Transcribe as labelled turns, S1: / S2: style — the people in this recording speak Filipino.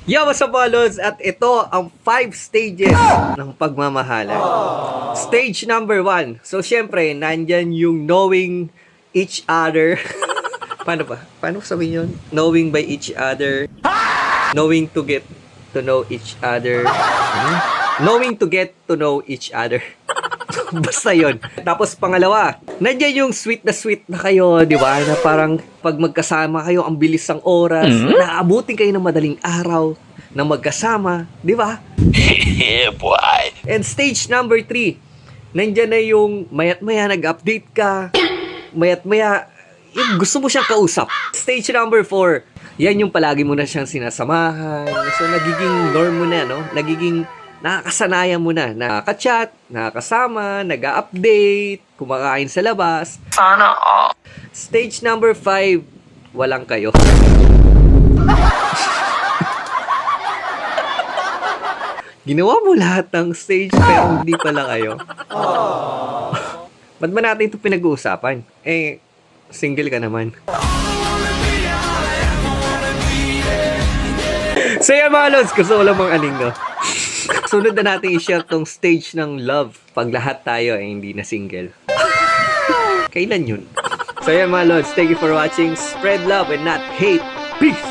S1: Yo, what's up mga lods? At ito ang 5 stages ng pagmamahalan. Stage number 1. So, syempre, nandyan yung knowing each other. Paano ba? Paano sabihin yun? Knowing by each other. Knowing to get to know each other. Knowing to get to know each other. Basta yun. Tapos pangalawa, nandiyan yung sweet na kayo, di ba? Na parang pag magkasama kayo, ang bilis ng oras, naabutin kayo ng madaling araw na magkasama, di ba?
S2: Yeah, boy.
S1: And stage number 3, nandiyan na yung mayat-maya nag-update ka, mayat-maya gusto mo siyang kausap. Stage number 4, yan yung palagi mo na siyang sinasamahan. So nagiging norm mo na, no? Nagiging nakakasanayan mo na, nakaka-chat, nakakasama, nag-update, kumakain sa labas.
S2: Sana all.
S1: Stage number 5, walang kayo. Ginawa mo lahat ng stage pero hindi pala kayo. Ba't ba natin ito pinag-uusapan? Eh, single ka naman. So yan mga lods, gusto ko lang mga aning, no? Sunod na natin i-share tong stage ng love pag lahat tayo ay hindi na single. Kailan yun? So yan mga lods, thank you for watching. Spread love and not hate. Peace!